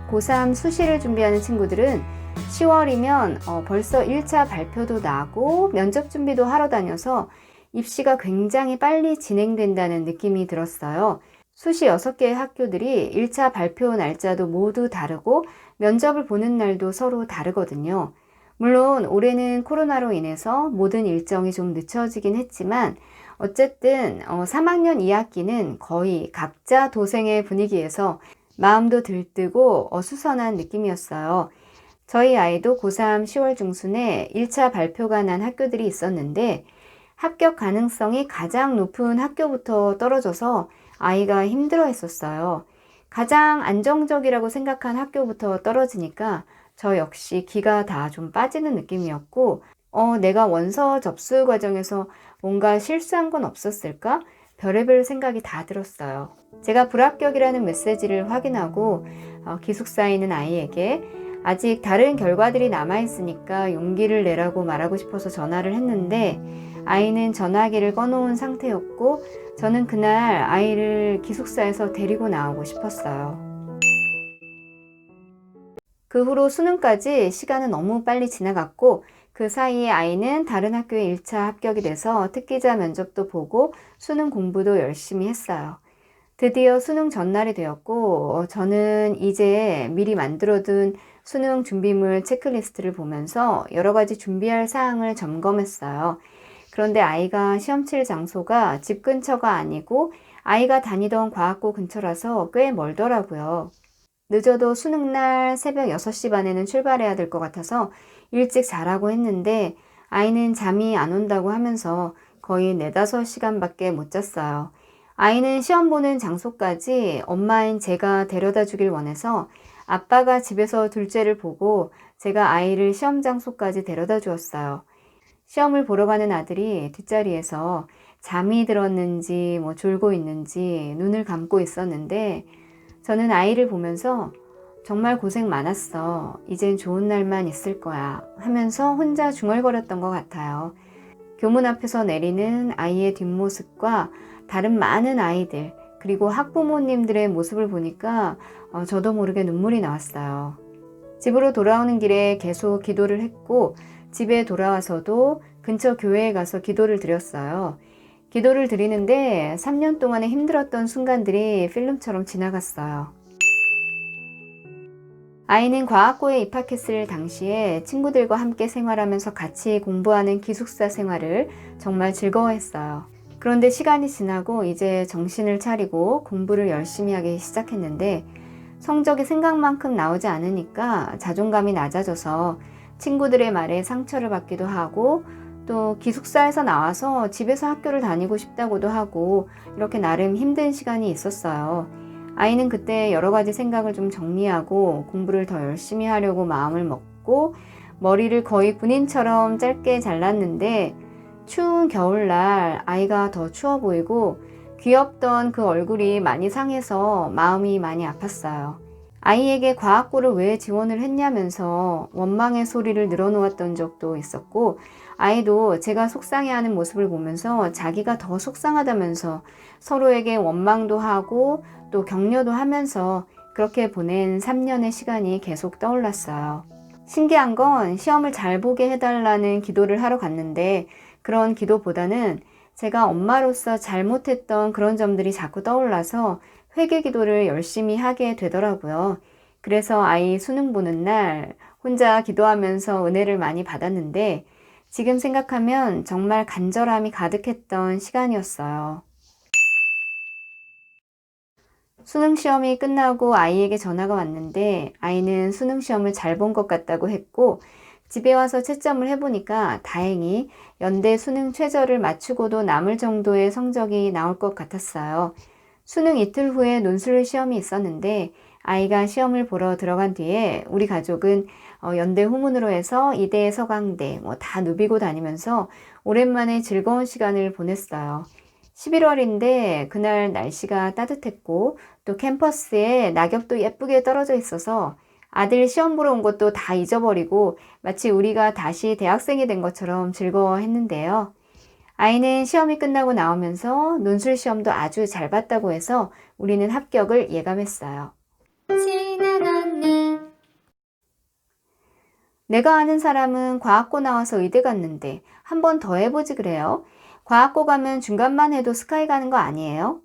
고3 수시를 준비하는 친구들은 10월이면 벌써 1차 발표도 나고 면접 준비도 하러 다녀서 입시가 굉장히 빨리 진행된다는 느낌이 들었어요. 수시 6개의 학교들이 1차 발표 날짜도 모두 다르고 면접을 보는 날도 서로 다르거든요. 물론 올해는 코로나로 인해서 모든 일정이 좀 늦춰지긴 했지만 어쨌든 3학년 2학기는 거의 각자 도생의 분위기에서 마음도 들뜨고 어수선한 느낌이었어요. 저희 아이도 고3 10월 중순에 1차 발표가 난 학교들이 있었는데 합격 가능성이 가장 높은 학교부터 떨어져서 아이가 힘들어 했었어요. 가장 안정적이라고 생각한 학교부터 떨어지니까 저 역시 기가 다 좀 빠지는 느낌이었고 내가 원서 접수 과정에서 뭔가 실수한 건 없었을까? 별의별 생각이 다 들었어요. 제가 불합격이라는 메시지를 확인하고 기숙사에 있는 아이에게 아직 다른 결과들이 남아있으니까 용기를 내라고 말하고 싶어서 전화를 했는데 아이는 전화기를 꺼놓은 상태였고 저는 그날 아이를 기숙사에서 데리고 나오고 싶었어요. 그 후로 수능까지 시간은 너무 빨리 지나갔고 그 사이에 아이는 다른 학교에 1차 합격이 돼서 특기자 면접도 보고 수능 공부도 열심히 했어요. 드디어 수능 전날이 되었고 저는 이제 미리 만들어둔 수능 준비물 체크리스트를 보면서 여러 가지 준비할 사항을 점검했어요. 그런데 아이가 시험 칠 장소가 집 근처가 아니고 아이가 다니던 과학고 근처라서 꽤 멀더라고요. 늦어도 수능날 새벽 6시 반에는 출발해야 될 것 같아서 일찍 자라고 했는데 아이는 잠이 안 온다고 하면서 거의 4-5시간밖에 못 잤어요. 아이는 시험 보는 장소까지 엄마인 제가 데려다 주길 원해서 아빠가 집에서 둘째를 보고 제가 아이를 시험 장소까지 데려다 주었어요. 시험을 보러 가는 아들이 뒷자리에서 잠이 들었는지 졸고 있는지 눈을 감고 있었는데 저는 아이를 보면서 정말 고생 많았어. 이젠 좋은 날만 있을 거야. 하면서 혼자 중얼거렸던 것 같아요. 교문 앞에서 내리는 아이의 뒷모습과 다른 많은 아이들 그리고 학부모님들의 모습을 보니까 저도 모르게 눈물이 나왔어요. 집으로 돌아오는 길에 계속 기도를 했고 집에 돌아와서도 근처 교회에 가서 기도를 드렸어요. 기도를 드리는데 3년 동안에 힘들었던 순간들이 필름처럼 지나갔어요. 아이는 과학고에 입학했을 당시에 친구들과 함께 생활하면서 같이 공부하는 기숙사 생활을 정말 즐거워했어요. 그런데 시간이 지나고 이제 정신을 차리고 공부를 열심히 하기 시작했는데 성적이 생각만큼 나오지 않으니까 자존감이 낮아져서 친구들의 말에 상처를 받기도 하고 또 기숙사에서 나와서 집에서 학교를 다니고 싶다고도 하고 이렇게 나름 힘든 시간이 있었어요. 아이는 그때 여러 가지 생각을 좀 정리하고 공부를 더 열심히 하려고 마음을 먹고 머리를 거의 군인처럼 짧게 잘랐는데 추운 겨울날 아이가 더 추워 보이고 귀엽던 그 얼굴이 많이 상해서 마음이 많이 아팠어요. 아이에게 과학고를 왜 지원을 했냐면서 원망의 소리를 늘어놓았던 적도 있었고 아이도 제가 속상해하는 모습을 보면서 자기가 더 속상하다면서 서로에게 원망도 하고 또 격려도 하면서 그렇게 보낸 3년의 시간이 계속 떠올랐어요. 신기한 건 시험을 잘 보게 해달라는 기도를 하러 갔는데 그런 기도보다는 제가 엄마로서 잘못했던 그런 점들이 자꾸 떠올라서 회개 기도를 열심히 하게 되더라고요. 그래서 아이 수능 보는 날 혼자 기도하면서 은혜를 많이 받았는데 지금 생각하면 정말 간절함이 가득했던 시간이었어요. 수능 시험이 끝나고 아이에게 전화가 왔는데 아이는 수능 시험을 잘 본 것 같다고 했고 집에 와서 채점을 해보니까 다행히 연대 수능 최저를 맞추고도 남을 정도의 성적이 나올 것 같았어요. 수능 이틀 후에 논술 시험이 있었는데 아이가 시험을 보러 들어간 뒤에 우리 가족은 연대 후문으로 해서 이대 서강대 다 누비고 다니면서 오랜만에 즐거운 시간을 보냈어요. 11월인데 그날 날씨가 따뜻했고 또 캠퍼스에 낙엽도 예쁘게 떨어져 있어서 아들 시험 보러 온 것도 다 잊어버리고 마치 우리가 다시 대학생이 된 것처럼 즐거워했는데요. 아이는 시험이 끝나고 나오면서 논술 시험도 아주 잘 봤다고 해서 우리는 합격을 예감했어요. 지난 언니 내가 아는 사람은 과학고 나와서 의대 갔는데 한 번 더 해보지 그래요? 과학고 가면 중간만 해도 스카이 가는 거 아니에요?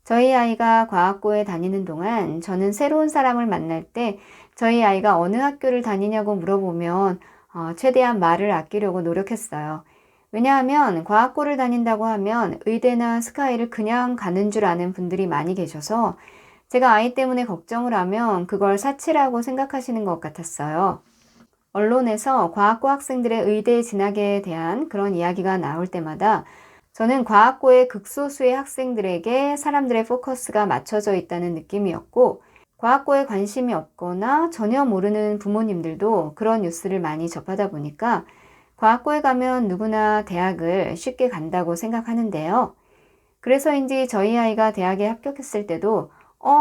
저희 아이가 과학고에 다니는 동안 저는 새로운 사람을 만날 때 저희 아이가 어느 학교를 다니냐고 물어보면 최대한 말을 아끼려고 노력했어요. 왜냐하면 과학고를 다닌다고 하면 의대나 스카이를 그냥 가는 줄 아는 분들이 많이 계셔서 제가 아이 때문에 걱정을 하면 그걸 사치라고 생각하시는 것 같았어요. 언론에서 과학고 학생들의 의대 진학에 대한 그런 이야기가 나올 때마다 저는 과학고의 극소수의 학생들에게 사람들의 포커스가 맞춰져 있다는 느낌이었고, 과학고에 관심이 없거나 전혀 모르는 부모님들도 그런 뉴스를 많이 접하다 보니까 과학고에 가면 누구나 대학을 쉽게 간다고 생각하는데요. 그래서인지 저희 아이가 대학에 합격했을 때도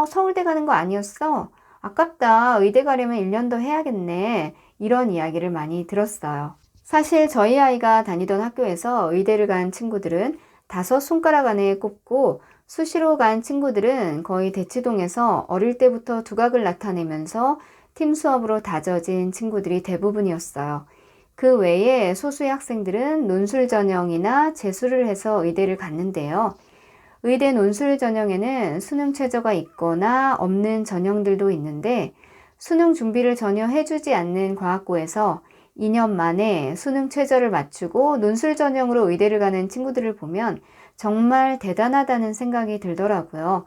서울대 가는 거 아니었어? 아깝다. 의대 가려면 1년 더 해야겠네. 이런 이야기를 많이 들었어요. 사실 저희 아이가 다니던 학교에서 의대를 간 친구들은 5손가락 안에 꼽고 수시로 간 친구들은 거의 대치동에서 어릴 때부터 두각을 나타내면서 팀 수업으로 다져진 친구들이 대부분이었어요. 그 외에 소수의 학생들은 논술 전형이나 재수를 해서 의대를 갔는데요. 의대 논술 전형에는 수능 최저가 있거나 없는 전형들도 있는데 수능 준비를 전혀 해주지 않는 과학고에서 2년 만에 수능 최저를 맞추고 논술 전형으로 의대를 가는 친구들을 보면 정말 대단하다는 생각이 들더라고요.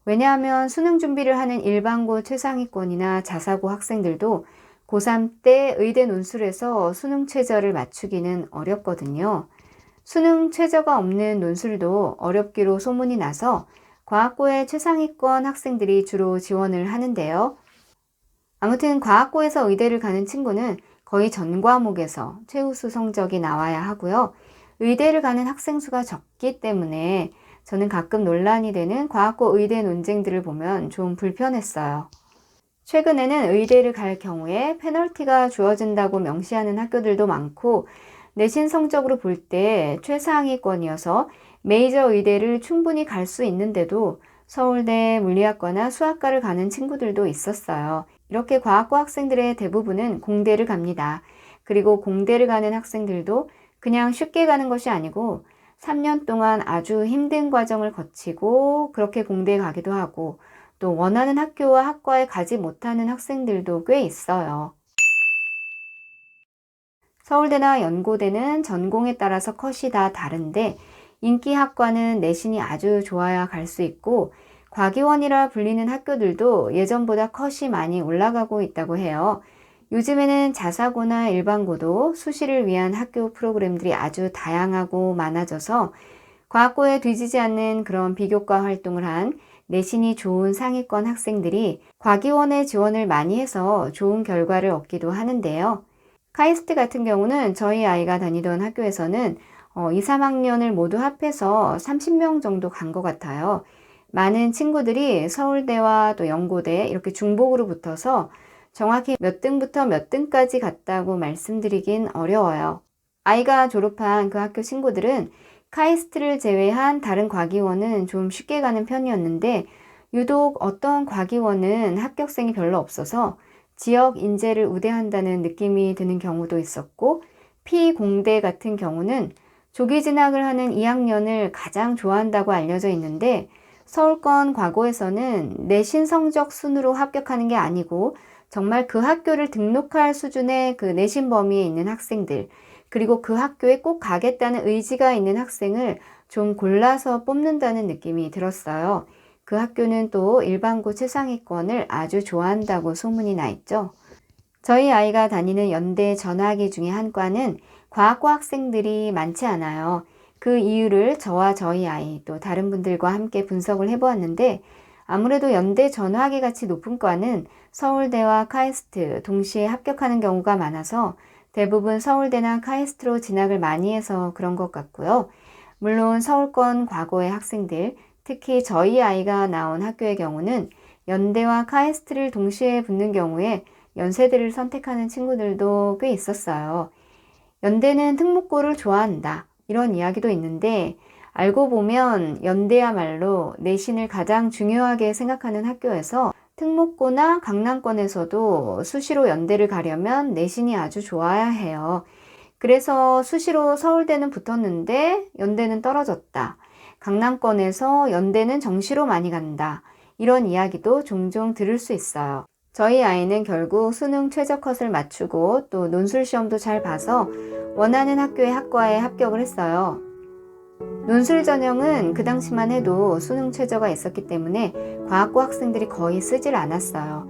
왜냐하면 수능 준비를 하는 일반고 최상위권이나 자사고 학생들도 고3 때 의대 논술에서 수능 최저를 맞추기는 어렵거든요. 수능 최저가 없는 논술도 어렵기로 소문이 나서 과학고의 최상위권 학생들이 주로 지원을 하는데요. 아무튼 과학고에서 의대를 가는 친구는 거의 전 과목에서 최우수 성적이 나와야 하고요. 의대를 가는 학생 수가 적기 때문에 저는 가끔 논란이 되는 과학고 의대 논쟁들을 보면 좀 불편했어요. 최근에는 의대를 갈 경우에 페널티가 주어진다고 명시하는 학교들도 많고 내신 성적으로 볼 때 최상위권이어서 메이저 의대를 충분히 갈 수 있는데도 서울대 물리학과나 수학과를 가는 친구들도 있었어요. 이렇게 과학고 학생들의 대부분은 공대를 갑니다. 그리고 공대를 가는 학생들도 그냥 쉽게 가는 것이 아니고 3년 동안 아주 힘든 과정을 거치고 그렇게 공대에 가기도 하고 또 원하는 학교와 학과에 가지 못하는 학생들도 꽤 있어요. 서울대나 연고대는 전공에 따라서 컷이 다 다른데 인기 학과는 내신이 아주 좋아야 갈 수 있고 과기원이라 불리는 학교들도 예전보다 컷이 많이 올라가고 있다고 해요. 요즘에는 자사고나 일반고도 수시를 위한 학교 프로그램들이 아주 다양하고 많아져서 과학고에 뒤지지 않는 그런 비교과 활동을 한 내신이 좋은 상위권 학생들이 과기원의 지원을 많이 해서 좋은 결과를 얻기도 하는데요. 카이스트 같은 경우는 저희 아이가 다니던 학교에서는 2, 3학년을 모두 합해서 30명 정도 간 것 같아요. 많은 친구들이 서울대와 또 연고대 이렇게 중복으로 붙어서 정확히 몇 등부터 몇 등까지 갔다고 말씀드리긴 어려워요. 아이가 졸업한 그 학교 친구들은 카이스트를 제외한 다른 과기원은 좀 쉽게 가는 편이었는데 유독 어떤 과기원은 합격생이 별로 없어서 지역 인재를 우대한다는 느낌이 드는 경우도 있었고 피공대 같은 경우는 조기 진학을 하는 2학년을 가장 좋아한다고 알려져 있는데 서울권 과고에서는 내신 성적 순으로 합격하는 게 아니고 정말 그 학교를 등록할 수준의 그 내신 범위에 있는 학생들 그리고 그 학교에 꼭 가겠다는 의지가 있는 학생을 좀 골라서 뽑는다는 느낌이 들었어요. 그 학교는 또 일반고 최상위권을 아주 좋아한다고 소문이 나 있죠. 저희 아이가 다니는 연대 전화기 중에 한 과는 과학고 학생들이 많지 않아요. 그 이유를 저와 저희 아이 또 다른 분들과 함께 분석을 해보았는데 아무래도 연대 전화기 같이 높은 과는 서울대와 카이스트 동시에 합격하는 경우가 많아서 대부분 서울대나 카이스트로 진학을 많이 해서 그런 것 같고요. 물론 서울권 과고의 학생들, 특히 저희 아이가 나온 학교의 경우는 연대와 카이스트를 동시에 붙는 경우에 연세대를 선택하는 친구들도 꽤 있었어요. 연대는 특목고를 좋아한다. 이런 이야기도 있는데 알고 보면 연대야말로 내신을 가장 중요하게 생각하는 학교에서 특목고나 강남권에서도 수시로 연대를 가려면 내신이 아주 좋아야 해요. 그래서 수시로 서울대는 붙었는데 연대는 떨어졌다. 강남권에서 연대는 정시로 많이 간다. 이런 이야기도 종종 들을 수 있어요. 저희 아이는 결국 수능 최저컷을 맞추고 또 논술 시험도 잘 봐서 원하는 학교의 학과에 합격을 했어요. 논술 전형은 그 당시만 해도 수능 최저가 있었기 때문에 과학고 학생들이 거의 쓰질 않았어요.